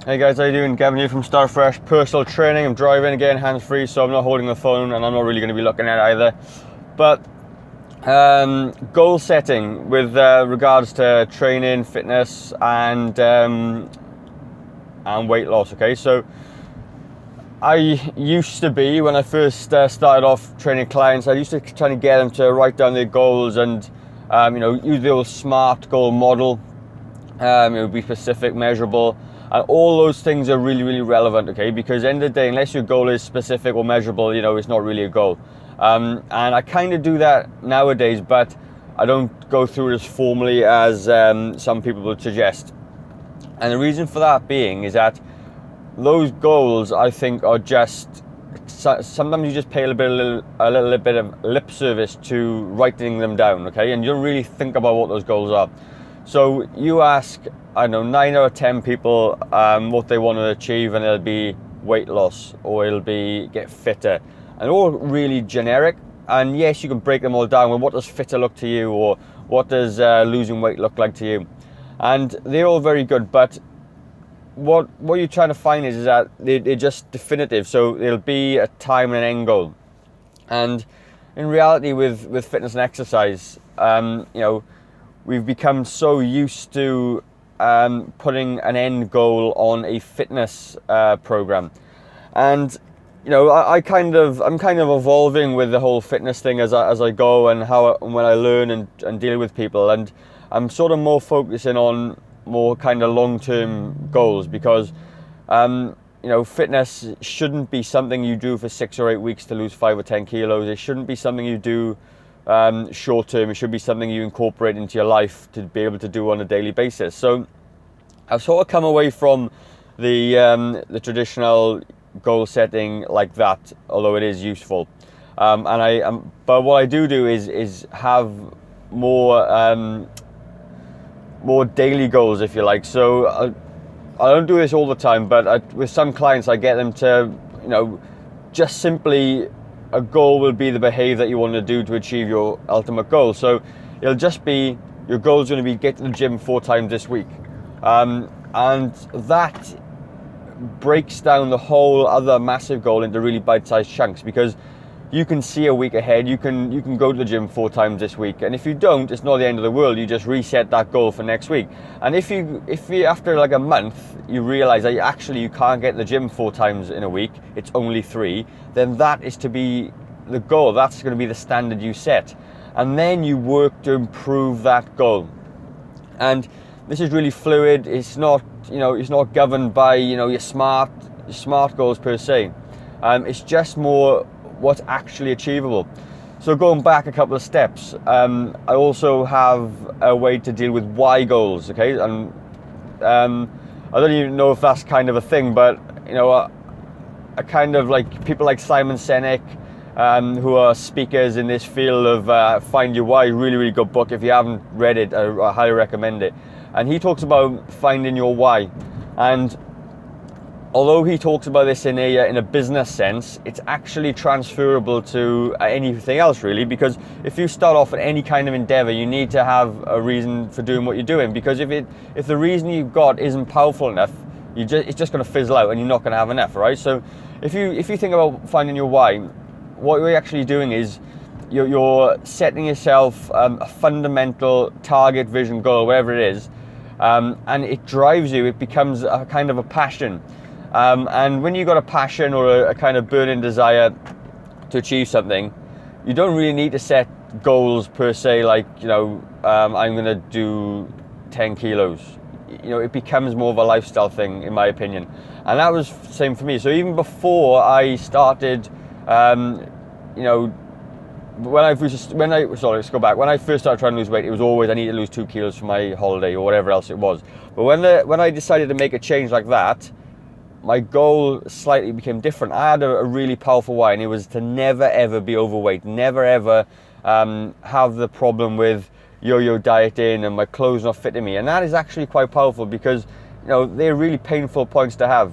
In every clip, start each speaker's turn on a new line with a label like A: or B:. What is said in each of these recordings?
A: Hey guys, how you doing? Gavin here from Start Afresh Personal Training. I'm driving again, hands-free, so I'm not holding the phone and I'm not really going to be looking at it either. But goal setting with regards to training, fitness, and weight loss. Okay, so I used to be, when I first started off training clients, I used to try to get them to write down their goals and use the old SMART goal model. It would be specific, measurable, and all those things are really, really relevant, okay? Because at the end of the day, unless your goal is specific or measurable, it's not really a goal. And I kind of do that nowadays, but I don't go through it as formally as some people would suggest. And the reason for that being is that those goals, I think, are just, sometimes you just pay a little bit of lip service to writing them down, okay? And you don't really think about what those goals are. So you ask, I don't know, 9 out of 10 people what they want to achieve, and it'll be weight loss, or it'll be get fitter. And they're all really generic. And yes, you can break them all down. Well, what does fitter look to you, or what does losing weight look like to you? And they're all very good, but what you're trying to find is that they're just definitive. So it'll be a time and an end goal. And in reality, with fitness and exercise, we've become so used to putting an end goal on a fitness program. And I'm kind of evolving with the whole fitness thing as I go, and when I learn and deal with people, and I'm sort of more focusing on more kind of long-term goals, because fitness shouldn't be something you do for 6 or 8 weeks to lose 5 or 10 kilos. It shouldn't be something you do short term. It should be something you incorporate into your life to be able to do on a daily basis. So I've sort of come away from the traditional goal setting like that, although it is useful. But what I do is have more daily goals, if you like. So I don't do this all the time, but with some clients I get them to, just simply, a goal will be the behavior that you want to do to achieve your ultimate goal. So it'll just be, your goal is going to be get to the gym 4 times this week. And that breaks down the whole other massive goal into really bite-sized chunks, because you can see a week ahead. You can go to the gym 4 times this week, and if you don't, it's not the end of the world. You just reset that goal for next week. And if you after like a month you realize that you can't get to the gym 4 times in a week, it's only 3, then that is to be the goal. That's going to be the standard you set, and then you work to improve that goal. And this is really fluid. It's not governed by your smart goals per se. It's just more what's actually achievable. So going back a couple of steps, I also have a way to deal with why goals, okay? And I don't even know if that's kind of a thing, but I kind of like people like Simon Sinek, who are speakers in this field of Find Your Why. Really, really good book. If you haven't read it, I highly recommend it. And he talks about finding your why. And although he talks about this in a business sense, it's actually transferable to anything else, really, because if you start off at any kind of endeavor, you need to have a reason for doing what you're doing. Because if the reason you've got isn't powerful enough, it's just going to fizzle out and you're not going to have enough, right? So if you think about finding your why, what you're actually doing is you're setting yourself a fundamental target, vision, goal, whatever it is, and it drives you. It becomes a kind of a passion. And when you've got a passion or a kind of burning desire to achieve something, you don't really need to set goals per se, like, I'm going to do 10 kilos. It becomes more of a lifestyle thing, in my opinion. And that was the same for me. So even before I started, when I first started trying to lose weight, it was always I need to lose 2 kilos for my holiday or whatever else it was. But when I decided to make a change like that, my goal slightly became different. I had a really powerful why, and it was to never ever be overweight, never ever have the problem with yo-yo dieting and my clothes not fitting me. And that is actually quite powerful, because they're really painful points to have.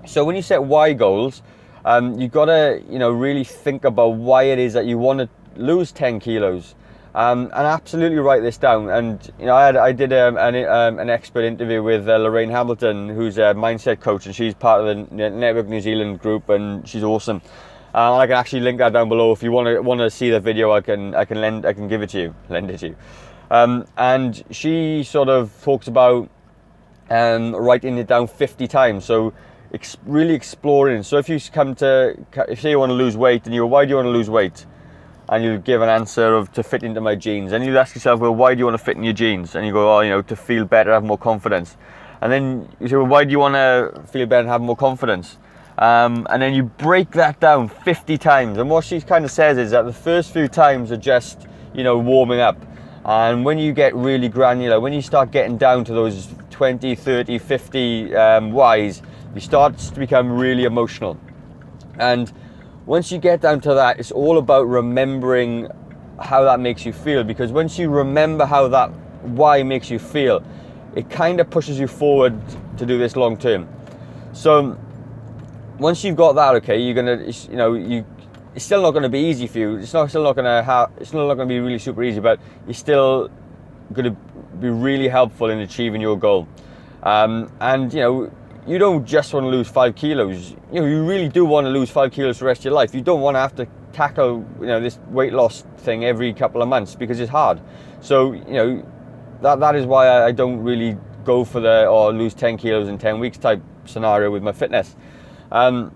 A: So when you set why goals, you've got to really think about why it is that you want to lose 10 kilos. And absolutely write this down. And I did an expert interview with Lorraine Hamilton, who's a mindset coach, and she's part of the Network New Zealand group, and she's awesome. And I can actually link that down below if you want to see the video. I can give it to you, lend it to you. And she sort of talks about writing it down 50 times. So really exploring. So if you say you want to lose weight, and you go, why do you want to lose weight? And you give an answer of to fit into my jeans. And you ask yourself, well, why do you want to fit in your jeans? And you go, oh, to feel better, have more confidence. And then you say, well, why do you want to feel better and have more confidence? And then you break that down 50 times. And what she kind of says is that the first few times are just, warming up. And when you get really granular, when you start getting down to those 20, 30, 50 whys, you start to become really emotional. And once you get down to that, it's all about remembering how that makes you feel, because once you remember how that why makes you feel, it kind of pushes you forward to do this long term. So once you've got that, okay, you're gonna, it's still not going to be easy for you. It's still not going to be really super easy, but you're still going to be really helpful in achieving your goal. And you don't just want to lose 5 kilos. You really do want to lose 5 kilos for the rest of your life. You don't want to have to tackle, this weight loss thing every couple of months, because it's hard. So, that is why I don't really go for lose 10 kilos in 10 weeks type scenario with my fitness. And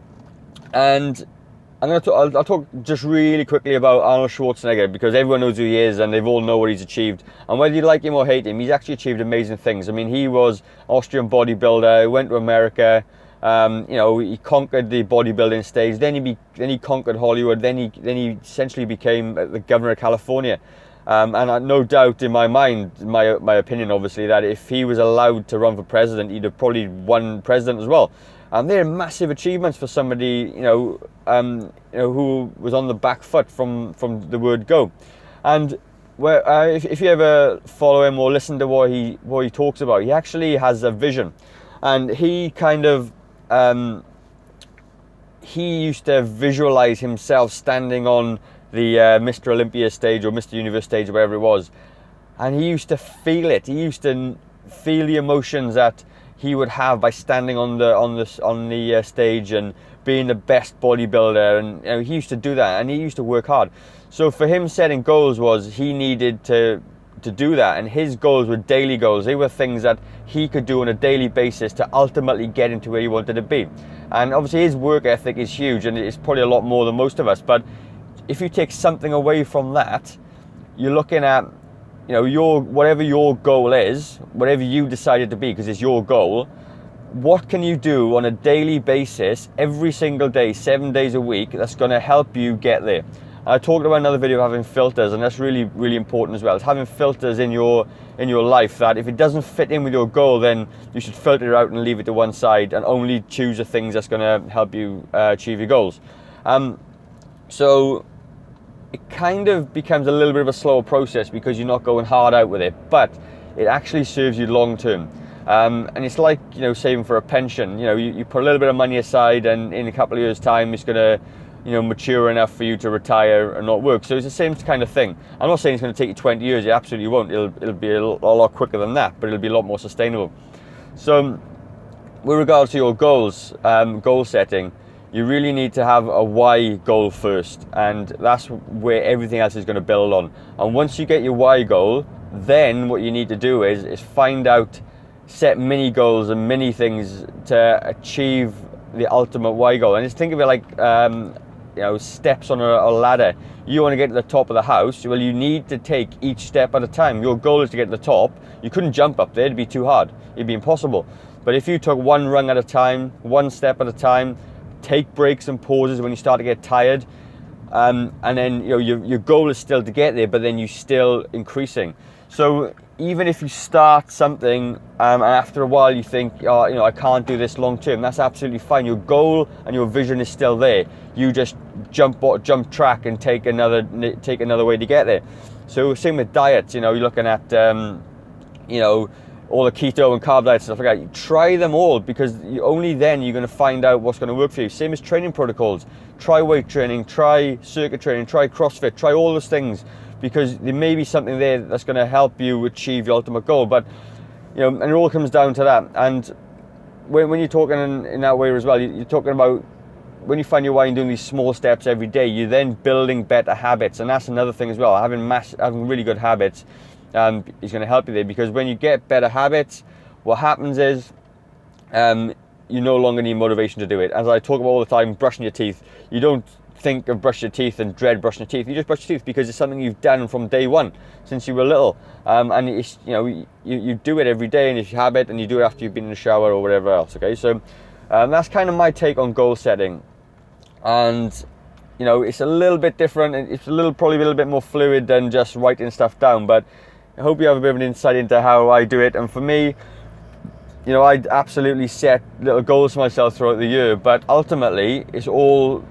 A: I'll talk just really quickly about Arnold Schwarzenegger, because everyone knows who he is and they've all know what he's achieved. And whether you like him or hate him, he's actually achieved amazing things. I mean, he was Austrian bodybuilder, he went to America, he conquered the bodybuilding stage, then he conquered Hollywood, then he essentially became the governor of California. And no doubt in my mind, my opinion obviously, that if he was allowed to run for president, he'd have probably won president as well. And they're massive achievements for somebody, who was on the back foot from the word go. And if you ever follow him or listen to what he talks about, he actually has a vision, and he kind of he used to visualize himself standing on the Mr. Olympia stage or Mr. Universe stage or wherever it was, and he used to feel it. He used to feel the emotions that he would have by standing on the stage and being the best bodybuilder, and he used to do that, and he used to work hard. So for him, setting goals was he needed to do that, and his goals were daily goals. They were things that he could do on a daily basis to ultimately get into where he wanted to be. And obviously his work ethic is huge, and it's probably a lot more than most of us, but if you take something away from that, you're looking at whatever your goal is, whatever you decided to be, because it's your goal, what can you do on a daily basis, every single day, 7 days a week, that's going to help you get there? I talked about another video of having filters, and that's really, really important as well. It's having filters in your life, that if it doesn't fit in with your goal, then you should filter it out and leave it to one side and only choose the things that's going to help you achieve your goals. So it kind of becomes a little bit of a slower process because you're not going hard out with it, but it actually serves you long term. And it's like, saving for a pension. You put a little bit of money aside, and in a couple of years' time, it's going to, mature enough for you to retire and not work. So it's the same kind of thing. I'm not saying it's going to take you 20 years. It absolutely won't. It'll be a lot quicker than that, but it'll be a lot more sustainable. So with regards to your goals, goal setting, you really need to have a why goal first, and that's where everything else is going to build on. And once you get your why goal, then what you need to do is find out, set mini goals and mini things to achieve the ultimate why goal. And just think of it like steps on a ladder. You want to get to the top of the house, well, you need to take each step at a time. Your goal is to get to the top. You couldn't jump up there, it'd be too hard, it'd be impossible. But if you took one rung at a time, one step at a time, take breaks and pauses when you start to get tired, and then your goal is still to get there, but then you're still increasing. So even if you start something and after a while you think, I can't do this long term, that's absolutely fine. Your goal and your vision is still there. You just jump track and take another way to get there. So same with diets. You're looking at all the keto and carb diets and stuff like that. You try them all, because only then you're going to find out what's going to work for you. Same as training protocols. Try weight training, try circuit training, try CrossFit, try all those things, because there may be something there that's going to help you achieve your ultimate goal. But and it all comes down to that. And when you're talking in that way as well, you're talking about when you find your way in doing these small steps every day, you're then building better habits. And that's another thing as well. Having really good habits is going to help you there, because when you get better habits, what happens is you no longer need motivation to do it. As I talk about all the time, brushing your teeth, you don't think of brushing your teeth and dread brushing your teeth. You just brush your teeth because it's something you've done from day one since you were little, and it's, you do it every day, and it's your habit, and you do it after you've been in the shower or whatever else. Okay, so that's kind of my take on goal setting. And it's a little bit different. It's probably a little bit more fluid than just writing stuff down, but I hope you have a bit of an insight into how I do it. And for me, I absolutely set little goals for myself throughout the year, but ultimately it's all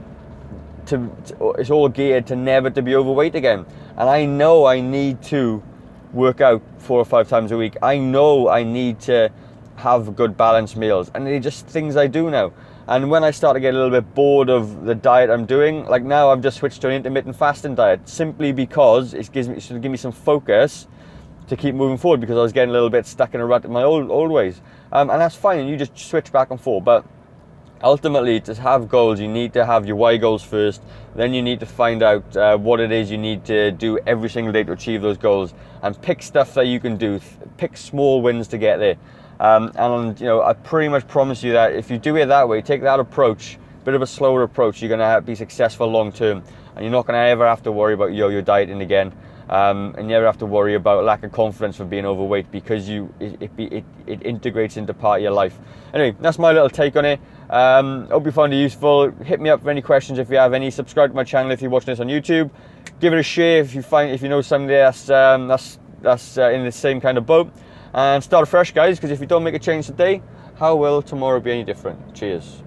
A: geared to never to be overweight again. And I know I need to work out 4 or 5 times a week. I know I need to have good balanced meals, and they're just things I do now. And when I start to get a little bit bored of the diet I'm doing, like now I've just switched to an intermittent fasting diet, simply because it should give me some focus to keep moving forward, because I was getting a little bit stuck in a rut in my old ways. And that's fine, and you just switch back and forth. But ultimately, to have goals, you need to have your why goals first. Then you need to find out what it is you need to do every single day to achieve those goals, and pick stuff that you can do. Pick small wins to get there. And I pretty much promise you that if you do it that way, take that approach, bit of a slower approach, you're going to be successful long term, and you're not going to ever have to worry about yo-yo dieting again, and you never have to worry about lack of confidence for being overweight, because it integrates into part of your life. Anyway, that's my little take on it. Hope you found it useful. Hit me up for any questions if you have any. Subscribe to my channel if you're watching this on YouTube. Give it a share if you know somebody that's in the same kind of boat. And start afresh, guys, because if you don't make a change today, how will tomorrow be any different? Cheers.